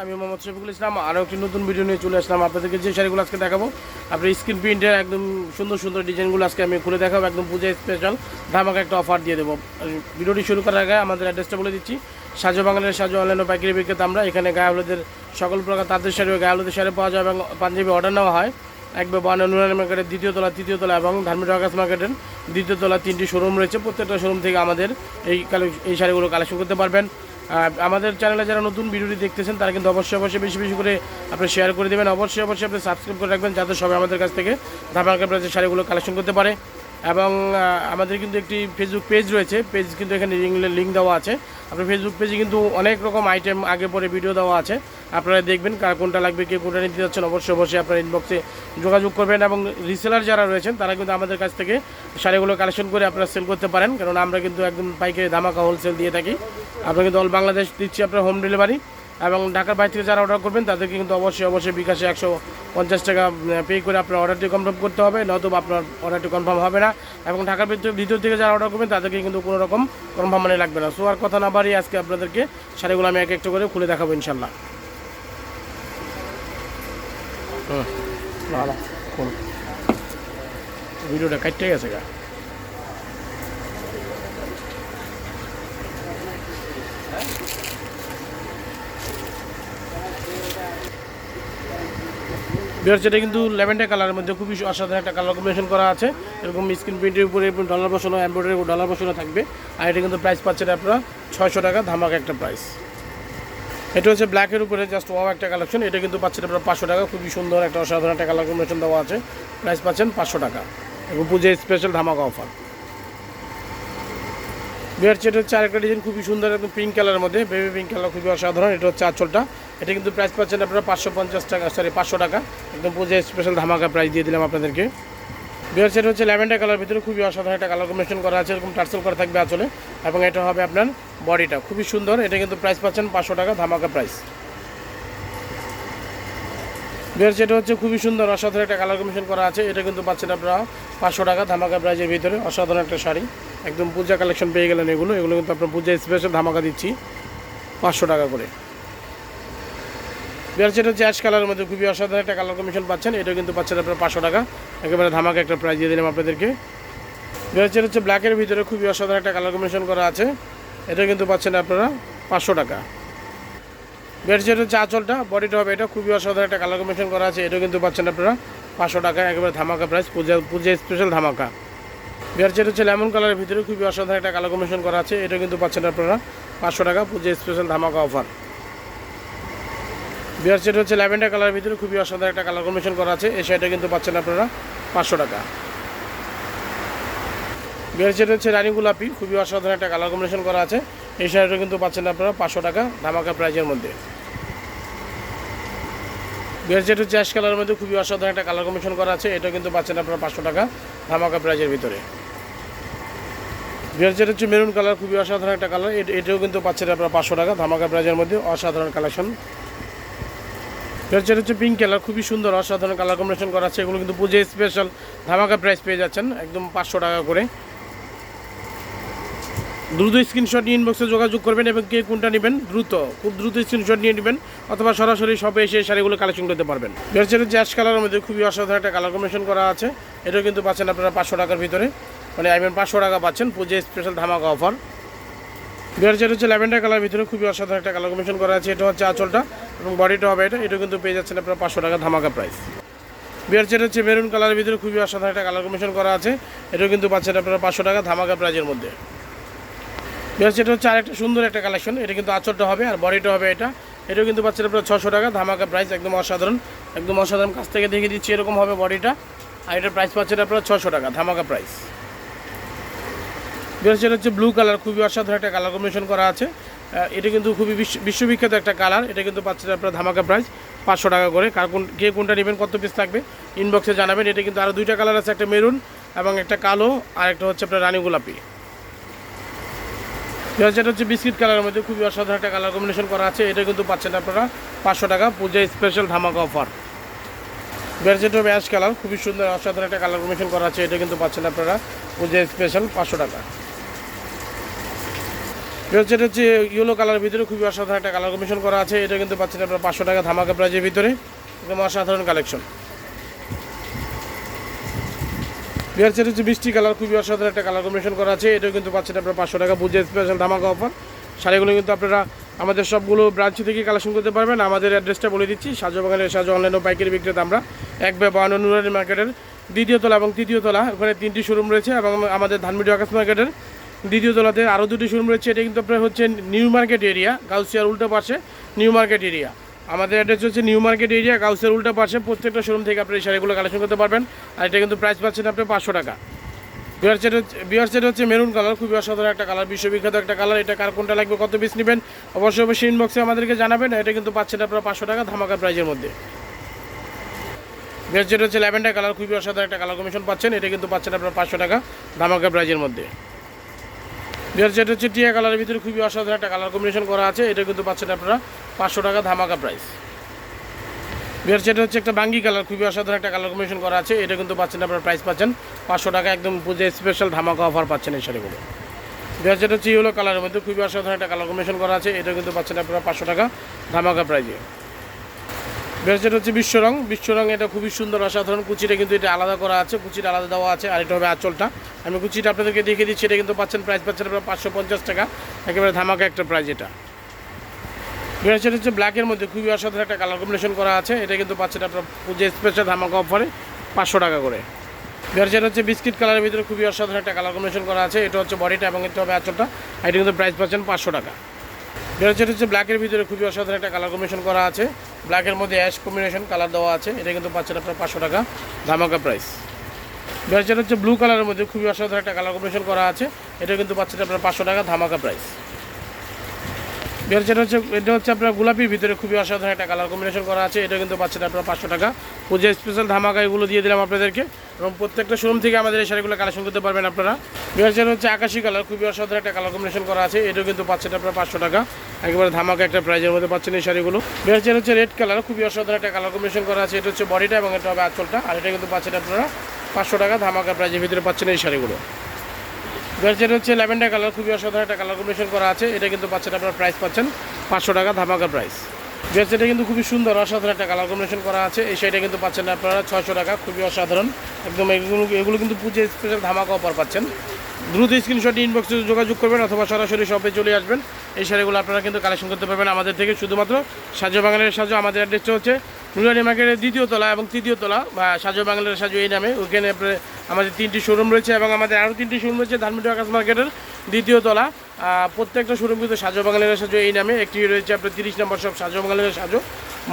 আমি মোহাম্মদ শফিকুল ইসলাম আরও একটি নতুন ভিডিও নিয়ে চলে আসলাম আপনাদেরকে। যে শাড়িগুলো আজকে দেখাবো আপনার স্ক্রিন প্রিন্টের একদম সুন্দর সুন্দর ডিজাইনগুলো আজকে আমি খুলে দেখাবো। একদম পূজা স্পেশাল ধামাকা একটা অফার দিয়ে দেবো। ভিডিওটি শুরু করার আগে আমাদের অ্যাড্রেসটা বলে দিচ্ছি। সাজু বাঙালির সাজু অনলাইন ও পাইকারি বিক্রেতা আমরা। এখানে গায়ে হলুদের সকল প্রকার তাঁতের শাড়ি ও গায়ে হলুদের শাড়ি পাওয়া যায় এবং পাঞ্জাবি অর্ডার নেওয়া হয়। একবার নুরানি মার্কেটের দ্বিতীয় তলা এবং ধার্মিক আকাশ মার্কেটের দ্বিতীয় তলা 3টি শোরুম রয়েছে। প্রত্যেকটা শোরুম থেকে আমাদের এই শাড়িগুলো কালেকশন করতে পারবেন। আমাদের চ্যানেলে যারা নতুন ভিডিওটি দেখতেছেন তারা কিন্তু অবশ্যই বেশি বেশি করে আপনি শেয়ার করে দেবেন। অবশ্যই আপনি সাবস্ক্রাইব করে রাখবেন যাতে সবাই আমাদের কাছ থেকে ধামাকা প্রাইসে শাড়িগুলো কালেকশন করতে পারে। এবং আমাদের কিন্তু একটি ফেসবুক পেজ রয়েছে, পেজ কিন্তু এখানে লিঙ্ক দেওয়া আছে। আপনার ফেসবুক পেজে কিন্তু অনেক রকম আইটেম আগে পরে ভিডিও দেওয়া আছে, আপনারা দেখবেন কার কোনটা লাগবে, কে কোনটা নিতে যাচ্ছেন। অবশ্যই আপনারা ইনবক্সে যোগাযোগ করবেন। এবং রিসেলার যারা রয়েছেন তারা কিন্তু আমাদের কাছ থেকে শাড়িগুলো কালেকশন করে আপনারা সেল করতে পারেন, কারণ আমরা কিন্তু একদম পাইকারি ধামাকা হোলসেল দিয়ে থাকি। আমরা কিন্তু অল বাংলাদেশ দিচ্ছি আপনার হোম ডেলিভারি। এবং ঢাকার বাইরে থেকে যারা অর্ডার করবেন তাদেরকে কিন্তু অবশ্যই বিকাশে 150 টাকা পে করে আপনার অর্ডারটি কনফার্ম করতে হবে, নয়তো আপনার অর্ডারটি কনফার্ম হবে না। এবং ঢাকার ভিতর থেকে যারা অর্ডার করবেন তাদেরকে কিন্তু কোনো রকম কনফার্ম মানে লাগবে না। সো আর কথা না বাড়িয়ে আজকে আপনাদেরকে শাড়িগুলো আমি এক একটা করে খুলে দেখাবো ইনশাল্লাহ। ভিডিওটা কাটতে গেছে গা। সেটা কিন্তু ল্যাভেন্ডার কালারের মধ্যে খুবই অসাধারণ একটা কালার কম্বিনেশন করা আছে। এরকম স্ক্রিন প্রিন্টের উপরে ডলার বসানো, এমব্রয়ডারি ডলার বসানো থাকবে। আর এটা কিন্তু প্রাইস পাচ্ছেন আপনারা 600 টাকা, ধামাকা একটা প্রাইস। এটা হচ্ছে ব্ল্যাকের উপরে জাস্ট ওয়াও একটা কালেকশন। এটা কিন্তু পাচ্ছেন আপনারা 500 টাকা। খুবই সুন্দর একটা অসাধারণ একটা কালার কম্বিনেশন দেওয়া আছে, প্রাইস পাচ্ছেন 500 টাকা এবং পুজো স্পেশাল ধামাকা অফার। বিয়ার সেট হচ্ছে আরেকটা ডিজাইন খুবই সুন্দর, একদম পিঙ্ক কালারের মধ্যে, বেবি পিঙ্ক কালার, খুবই অসাধারণ। এটা হচ্ছে আঁচলটা। এটা কিন্তু প্রাইস পাচ্ছেন আপনারা 500 টাকা, একদম পুজো স্পেশাল ধামাকা প্রাইস দিয়ে দিলাম আপনাদেরকে। বিয়ার সেট হচ্ছে ল্যাভেন্ডার কালার ভিতরে খুবই অসাধারণ একটা কালার কম্বিনেশন করা আছে, এরকম টার্সেল করা থাকবে আঁচলে। এবং এটা হবে আপনার বডিটা, খুবই সুন্দর। এটা কিন্তু প্রাইস পাচ্ছেন 500 টাকা, ধামাকা প্রাইস। বিয়ার সেট হচ্ছে খুবই সুন্দর অসাধারণ একটা কালার কম্বিনেশন করা আছে। এটা কিন্তু পাচ্ছেন আপনারা 500 টাকা, ধামাকা প্রাইজের ভিতরে। অসাধারণ একটা শাড়ি, একদম পূজা কালেকশন পেয়ে গেলেন। এগুলো কিন্তু আপনার পূজা স্পেশাল ধামাকা দিচ্ছি 500 টাকা করে। বিয়ার সেট হচ্ছে অ্যাশ কালারের মধ্যে খুবই অসাধারণ একটা কালার কম্বিনেশন পাচ্ছেন। এটা কিন্তু পাচ্ছেন আপনারা 500 টাকা, একেবারে ধামাকা একটা প্রাইজ দিয়ে দিলাম আপনাদেরকে। বিয়ার সেট হচ্ছে ব্ল্যাকের ভিতরে খুবই অসাধারণ একটা কালার কম্বিনেশন করা আছে। এটা কিন্তু পাচ্ছেন আপনারা 500 টাকা। বিয়ার সেট হচ্ছে আঁচলটা, বডিটা হবে এটা, খুবই অসাধারণ একটা কালার কম্বিনেশন করা আছে। এটা কিন্তু পাচ্ছেন আপনারা 500 টাকা, একেবারে ধামাকা প্রাইস, পূজা স্পেশাল ধামাকা। বিয়ার সেট হচ্ছে লেমন কালারের ভিতরে খুবই অসাধারণ একটা কালার কম্বিনেশন করা আছে। এটা কিন্তু পাচ্ছেন আপনারা 500 টাকা, পূজা স্পেশাল ধামাকা অফার। বিয়ার সেট হচ্ছে ল্যাভেন্ডার কালারের ভিতরে খুবই অসাধারণ একটা কালার কম্বিনেশন করা আছে। এই শাড়িটা কিন্তু পাচ্ছেন আপনারা 500 টাকা। বিয়ার সেট হচ্ছে রানী গোলাপি, খুবই অসাধারণ একটা কালার কম্বিনেশন করা আছে। এই শাড়িটা কিন্তু পাচ্ছেন আপনারা 500 টাকা, ধামাকা প্রাইজের মধ্যে। বিয়ার সেট হচ্ছে অ্যাশ কালারের মধ্যে খুবই অসাধারণ একটা কালার কম্বিনেশন করা আছে। এটা কিন্তু পাচ্ছেন আপনারা 500 টাকা, ধামাকা প্রাইজের ভিতরে। বিয়ার সেট হচ্ছে মেরুন কালার, খুবই অসাধারণ একটা কালার। এটাও কিন্তু পাচ্ছেন আপনারা 500 টাকা, ধামাকা প্রাইজের মধ্যে। অসাধারণ কালেকশন। বিয়ার সেট হচ্ছে পিঙ্ক কালার, খুবই সুন্দর অসাধারণ কালার কম্বিনেশন করা আছে। এগুলো কিন্তু পুজো স্পেশাল ধামাকা প্রাইস পেয়ে যাচ্ছেন একদম 500 টাকা করে। দ্রুত স্ক্রিনশট নিয়ে ইনবক্সে যোগাযোগ করবেন এবং কে কোনটা নেবেন খুব দ্রুত স্ক্রিনশট নিয়ে নেবেন, অথবা সরাসরি শপে এসে শাড়িগুলো কালেকশন করতে পারবেন। বিয়ার সেট হচ্ছে অ্যাশ কালারের মধ্যে খুবই অসাধারণ একটা কালার কম্বিনেশন করা আছে। এটাও কিন্তু পাচ্ছেন আপনারা 500 টাকার ভিতরে, মানে 500 টাকা পাচ্ছেন, পুজো স্পেশাল ধামাকা অফার। বিয়ার সেট হচ্ছে ল্যাভেন্ডার কালার ভিতরে খুবই অসাধারণ একটা কালার কম্বিনেশন করা আছে। এটা হচ্ছে আঁচলটা এবং বডিটা হবে এটা কিন্তু পেয়ে যাচ্ছেন আপনারা 500 টাকা, ধামাকা প্রাইস। বিয়ার সেট হচ্ছে মেরুন কালারের ভিতরে খুবই অসাধারণ একটা কালার কম্বিনেশন করা আছে। এটাও কিন্তু পাচ্ছেন আপনারা 500 টাকা, ধামাকা প্রাইজের মধ্যে। বিয়ার সেট হচ্ছে আরেকটা সুন্দর একটা কালেকশন। এটা কিন্তু আঁচলটা হবে আর বডিটা হবে এটাও কিন্তু পাচ্ছেন আপনারা 600 টাকা, ধামাকা প্রাইস, একদম অসাধারণ কাছ থেকে দেখিয়ে দিচ্ছি। এরকম হবে বডিটা, আর এটার প্রাইস পাচ্ছেন আপনারা 600 টাকা, ধামাকা প্রাইস। বিয়ার সেট হচ্ছে ব্লু কালার, খুবই অসাধারণ একটা কালার কম্বিনেশন করা আছে। এটা কিন্তু খুবই বিশ্ববিখ্যাত একটা কালার। এটা কিন্তু পাচ্ছেন আপনারা ধামাকা প্রাইস 500 টাকা করে। কে কোনটা নেবেন, কত পিস থাকবে ইনবক্সে জানাবেন। এটা কিন্তু আরও 2টা কালার আছে, একটা মেরুন এবং একটা কালো, আর একটা হচ্ছে আপনার রানী গোলাপি। যেটা হচ্ছে বিস্কিট কালারের মধ্যে খুবই অসাধারণ একটা কালার কম্বিনেশন করা আছে। এটা কিন্তু পাচ্ছেন আপনারা 500 টাকা, পূজা স্পেশাল ধামাকা অফার। বিয়ার সেট হবে অ্যাশ কালার, খুবই সুন্দর অসাধারণ একটা কালার কম্বিনেশন করা আছে। এটা কিন্তু পাচ্ছেন আপনারা পূজা স্পেশাল 500 টাকা। এটা হচ্ছে ইয়েলো কালারের ভিতরে খুবই অসাধারণ একটা কালার কম্বিনেশন করা আছে। এটা কিন্তু পাচ্ছেন আপনার 500 টাকা ধামাকা প্রাইজের ভিতরে, একদম অসাধারণ কালেকশন। এটা হচ্ছে মিষ্টি কালার, খুবই অসাধারণ একটা কালার কম্বিনেশন করা আছে। এটাও কিন্তু পাচ্ছেন আপনার 500 টাকা বুঝে স্পেশাল ধামাকা অফার। শাড়িগুলো কিন্তু আপনারা আমাদের সবগুলো ব্রাঞ্চ থেকে কালেকশন করতে পারবেন। আমাদের অ্যাড্রেসটা বলে দিচ্ছি, সাজু বাগানের সাজু অনলাইন ও পাইকারি বিক্রেতা আমরা 1/52 নুরানি মার্কেটের 2য় তলা এবং 3য় তলা, ওখানে 3টি শোরুম রয়েছে। এবং আমাদের ধানমন্ডি আকাশ মার্কেটের 2য় তলাতে আরও 2টি শোরুম রয়েছে। এটা কিন্তু আপনার হচ্ছে নিউ মার্কেট এরিয়া, গাউসিয়ার উল্টো পাশে নিউ মার্কেট এরিয়া। আমাদের অ্যাড্রেস হচ্ছে নিউ মার্কেট এরিয়া, গাউসিয়ার উল্টো পাশে। প্রত্যেকটা শোরুম থেকে আপনি এই শাড়িগুলো কালেকশন করতে পারবেন। আর এটা কিন্তু প্রাইস পাচ্ছেন আপনি 500 টাকা। বিয়ার সেট হচ্ছে মেরুন কালার, খুবই অসাধারণ একটা কালার, বিশ্ববিখ্যাত একটা কালার। এটা কার কোনটা লাগবে, কত পিস নেবেন, অবশ্যই ইনবক্সে আমাদেরকে জানাবেন। এটা কিন্তু পাচ্ছেন আপনারা 500 টাকা ধামাকা প্রাইজের মধ্যে। বিয়ার সেট হচ্ছে ল্যাভেন্ডার কালার, খুবই অসাধারণ একটা কালার কম্বিনেশন পাচ্ছেন। এটা কিন্তু পাচ্ছেন আপনারা 500 টাকা ধামাকা প্রাইজের মধ্যে। বিয়ার সেট হচ্ছে টিয়া কালারের ভিতরে খুবই অসাধারণ একটা কালার কম্বিনেশন করা আছে। এটা কিন্তু পাচ্ছেন আপনারা 500 টাকা ধামাকা প্রাইস। বিয়ার সেট হচ্ছে একটা বাঙ্গি কালার, খুবই অসাধারণ একটা কালার কম্বিনেশন করা আছে। এটা কিন্তু পাচ্ছেন আপনার প্রাইস পাচ্ছেন 500 টাকা, একদম পুজো স্পেশাল ধামাকা অফার পাচ্ছেন এই শাড়িগুলো। বিয়ার সেট হচ্ছে ইয়েলো কালারের মধ্যে খুবই অসাধারণ একটা কালার কম্বিনেশন করা আছে। এটা কিন্তু পাচ্ছেন আপনারা 500 টাকা ধামাকা প্রাইজে। বিয়ার সেট হচ্ছে বিশ্ব রং, এটা খুবই সুন্দর অসাধারণ। কুচিটা কিন্তু এটা আলাদা করা আছে, কুচিটা আলাদা দেওয়া আছে। আর এটা হবে আঁচলটা, আমি কুচিটা আপনাদেরকে দেখিয়ে দিচ্ছি। এটা কিন্তু পাচ্ছেন প্রাইস পাচ্ছেন আপনারা 550 টাকা, একেবারে ধামাকা একটা প্রাইজ এটা। বিয়ার সেট হচ্ছে ব্ল্যাকের মধ্যে খুবই অসাধারণ একটা কালার কম্বিনেশন করা আছে। এটা কিন্তু পাচ্ছেন আপনার পুজো স্পেশাল ধামাকা অফারে 500 টাকা করে। বিয়ার সেট হচ্ছে বিস্কিট কালারের ভিতরে খুবই অসাধারণ একটা কালার কম্বিনেশন করা আছে। এটা হচ্ছে বডিটা এবং এটা হবে আঁচলটা। এটা কিন্তু প্রাইস পাচ্ছেন 500 টাকা। বিয়ার সেট হচ্ছে ব্ল্যাকের ভিতরে খুবই অসাধারণ একটা কালার কম্বিনেশন করা আছে। ব্ল্যাকের মধ্যে অ্যাশ কম্বিনেশন কালার দেওয়া আছে। এটা কিন্তু পাচ্ছেন আপনার 500 টাকা ধামাকা প্রাইস। বিয়ার সেট হচ্ছে ব্লু কালারের মধ্যে খুবই অসাধারণ একটা কালার কম্বিনেশন করা আছে। এটা কিন্তু পাচ্ছেন আপনার 500 টাকা ধামাকা প্রাইস। বিয়ার সেট হচ্ছে এটা হচ্ছে আপনার গোলাপির ভিতরে খুবই অসাধারণ একটা কালার কম্বিনেশন করা আছে। এটা কিন্তু পাচ্ছেন আপনার 500 টাকা পুজো স্পেশাল ধামাকা, এগুলো দিয়ে দিলাম আপনাদেরকে। এবং প্রত্যেকটা শোরুম থেকে আমাদের এই শাড়িগুলো কালেকশন করতে পারবেন আপনারা। বিয়ার সেট হচ্ছে আকাশি কালার, খুবই অসাধারণ একটা কালার কম্বিনেশন করা আছে। এটাও কিন্তু পাচ্ছেন আপনার 500 টাকা, একেবারে ধামাকা একটা প্রাইজের মধ্যে পাচ্ছেন এই শাড়িগুলো। বিয়ার সেট হচ্ছে রেড কালার, খুবই অসাধারণ একটা কালার কম্বিনেশন করা আছে। এটা হচ্ছে বডিটা এবং এটা হবে আঁচলটা। আর এটা কিন্তু পাচ্ছেন আপনারা 500 টাকা ধামাকা প্রাইজের ভিতরে পাচ্ছেন এই শাড়িগুলো। বিয়ার সেট হচ্ছে ল্যাভেন্ডার কালার, খুবই অসাধারণ একটা কালার কম্বিনেশন করা আছে। এটা কিন্তু পাচ্ছেন আপনার প্রাইস পাচ্ছেন 500 টাকা ধামাকা প্রাইস। বিয়ার সেটটা কিন্তু খুবই সুন্দর অসাধারণ একটা কালার কম্বিনেশন করা আছে। এই শাড়িটা কিন্তু পাচ্ছেন আপনারা 600 টাকা, খুবই অসাধারণ একদম। এগুলো কিন্তু পুজো স্পেশাল ধামাকা অফার পাচ্ছেন। দ্রুত স্ক্রিনশট ইনবক্সে যোগাযোগ করবেন অথবা সরাসরি শপে চলে আসবেন। এই শাড়িগুলো আপনারা কিন্তু কালেকশন করতে পারবেন আমাদের থেকে, শুধুমাত্র সাজু বাঙালির সাজু। আমাদের অ্যাড্রেসটা হচ্ছে নুরানি মার্কেটের 2য় তলা এবং 3য় তলা, বা সাজু বাঙালির সাজু এই নামে। ওইখানে আমাদের 3টি শোরুম রয়েছে এবং আমাদের আরও 3টি শোরুম রয়েছে ধানমন্ডি আকাশ মার্কেটের 2য় তলা। প্রত্যেকটা শোরুম কিন্তু সাজু বাঙালির সাজু এই নামে। একটি রয়েছে আপনার 30 নম্বর শপ সাজু বাঙালির সাজু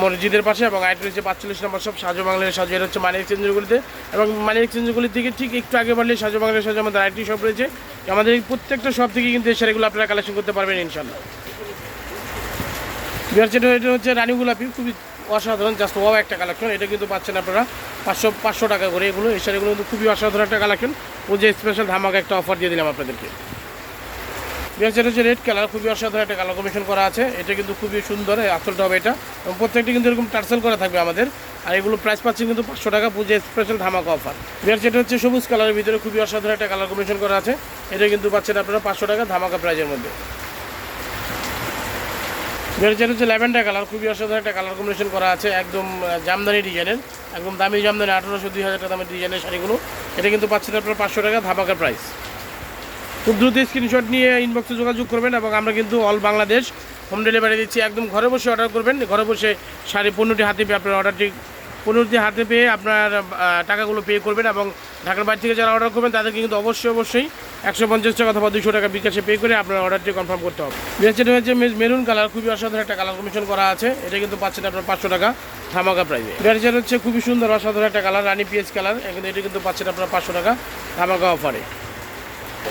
মসজিদের পাশে, এবং আরেকটি রয়েছে 45 নম্বর শপ সাজু বাঙালির সাজু। এটা হচ্ছে মানি এক্সচেঞ্জগুলিতে, এবং মানি এক্সচেঞ্জগুলির থেকে ঠিক একটু আগে বাড়লে সাজু বাঙালির সাজু আমাদের আরেকটি শপ রয়েছে। আমাদের এই প্রত্যেকটা শপ থেকে কিন্তু এই শাড়িগুলো আপনারা কালেকশন করতে পারবেন ইনশাল্লাহ। বিয়ার সেট এটা হচ্ছে রানী গোলাপি, খুবই অসাধারণ, জাস্ট ওয়াও একটা কালেকশন। এটা কিন্তু পাচ্ছেন আপনারা 500 টাকা করে। এগুলো এই শাড়িগুলো কিন্তু খুবই অসাধারণ একটা কালেকশন। ও যে স্পেশাল ধামাকা একটা অফার দিয়ে দিলাম আপনাদেরকে। বিয়ার সেট হচ্ছে রেড কালার, খুবই অসাধারণ একটা কালার কম্বিনেশন করা আছে। এটা কিন্তু খুবই সুন্দর, আঁচলটা হবে এটা, এবং প্রত্যেকটি কিন্তু এরকম টার্সেল করা থাকবে আমাদের। আর এগুলো প্রাইস পাচ্ছেন কিন্তু 500 টাকা পুজো স্পেশাল ধামাকা অফার। বিয়ার সেট হচ্ছে সবুজ কালারের ভিতরে খুবই অসাধারণ একটা কালার কম্বিনেশন করা আছে। এটা কিন্তু পাচ্ছেন আপনারা 500 টাকা ধামাকা প্রাইজের মধ্যে। বিয়ার সেট হচ্ছে ল্যাভেন্ডার কালার, খুবই অসাধারণ একটা কালার কম্বিনেশন করা আছে। একদম জামদানি ডিজাইনের, একদম দামি জামদানি, 1800-2000 টাকা দামের ডিজাইনের শাড়িগুলো। এটা কিন্তু পাচ্ছেন আপনারা 500 টাকা ধামাকা প্রাইস। খুব দ্রুত স্ক্রিনশট নিয়ে ইনবক্সে যোগাযোগ করবেন, এবং আমরা কিন্তু অল বাংলাদেশ হোম ডেলিভারি দিচ্ছি। একদম ঘরে বসে অর্ডার করবেন, ঘরে বসে শাড়ি 15টি হাতে পেয়ে আপনার অর্ডারটি 15টি হাতে পেয়ে আপনার টাকাগুলো পে করবেন। এবং ঢাকার বাইরে থেকে যারা অর্ডার করবেন তাদেরকে কিন্তু অবশ্যই 150 টাকা অথবা 200 টাকা বিকাশে পে করে আপনার অর্ডারটি কনফার্ম করতে হবে। বিয়ার হচ্ছে মেরুন কালার, খুবই অসাধারণ একটা কালার কম্বিনেশন করা আছে। এটা কিন্তু পাচ্ছেন আপনার 500 টাকা ধামাকা প্রাইজে। বিয়ার হচ্ছে খুবই সুন্দর অসাধারণ একটা কালার, রানী পিএস কালার। এটা কিন্তু পাচ্ছেন আপনার 500 টাকা ধামাকা অফারে।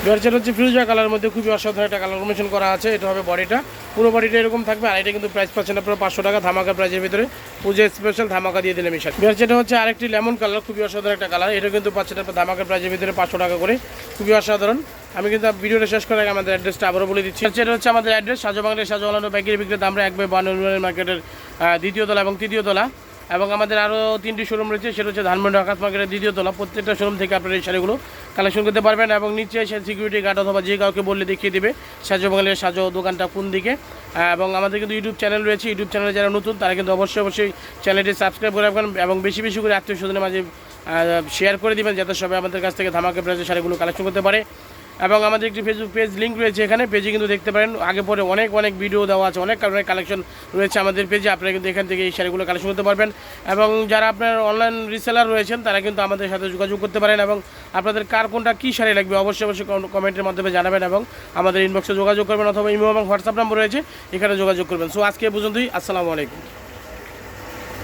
বিয়ার সেট হচ্ছে ফিরোজা কালার মধ্যে খুবই অসাধারণ একটা কালার কম্বিনেশন করা আছে। এটা হবে বডিটা, পুরো বডিটা এরকম থাকবে। আর এটা কিন্তু প্রাইস পাচ্ছেন আপনারা 500 টাকা ধামাকা প্রাইজের ভিতরে, পুজো স্পেশাল ধামাকা দিয়ে দিলাম এই শাড়ি। বিয়ার সেট হচ্ছে আরেকটি লেমন কালার, খুবই অসাধারণ একটা কালার। এটা কিন্তু পাচ্ছেন আপনার ধামাকা প্রাইজের ভিতরে 500 টাকা করে, খুবই অসাধারণ। আমি কিন্তু ভিডিওটা শেষ করার আগে আমাদের অ্যাড্রেসটা আবারও বলে দিচ্ছি। সেটা হচ্ছে আমাদের অ্যাড্রেস সাজু বাংলাদেশ সাজু অনলাইন পাইকারি বিক্রেতা আমরা 1/52 মার্কেটের 2য় তলা এবং 3য় তলা। এবং আমাদের আরও 3টি শোরুম রয়েছে, সেটা হচ্ছে ধানমন্ডি আকাশ মার্কেটের 2য় তলা। প্রত্যেকটা শোরুম থেকে আপনারা এই শাড়িগুলো কালেকশন করতে পারবেন এবং নিচে এসে সিকিউরিটি গার্ড অথবা যে কাউকে বললে দেখিয়ে দেবে সাজো বাঙালির সাজো দোকানটা কোন দিকে। এবং আমাদের কিন্তু ইউটিউব চ্যানেল রয়েছে, ইউটিউব চ্যানেলে যারা নতুন তারা কিন্তু অবশ্যই চ্যানেলটি সাবস্ক্রাইব করে রাখবেন এবং বেশি বেশি করে আত্মীয় স্বজনের মাঝে শেয়ার করে দিবেন, যাতে সবাই আমাদের কাছ থেকে ধামাকা প্রাইসে শাড়িগুলো কালেকশন করতে পারে। এবং আমাদের একটি ফেসবুক পেজ লিঙ্ক রয়েছে, এখানে পেজে কিন্তু দেখতে পারেন আগে পরে অনেক ভিডিও দেওয়া আছে, অনেক কারণে কালেকশন রয়েছে আমাদের পেজে। আপনারা কিন্তু এখান থেকে এই শাড়িগুলো কালেকশন করতে পারবেন। এবং যারা আপনার অনলাইন রিসেলার রয়েছেন তারা কিন্তু আমাদের সাথে যোগাযোগ করতে পারেন এবং আপনাদের কার কোনটা কী শাড়ি লাগবে অবশ্যই কমেন্টের মাধ্যমে জানাবেন এবং আমাদের ইনবক্সে যোগাযোগ করবেন অথবা ইমো এবং হোয়াটসঅ্যাপ নম্বর রয়েছে, এখানে যোগাযোগ করবেন। সো আজকে এই পর্যন্তই, আসসালামু আলাইকুম।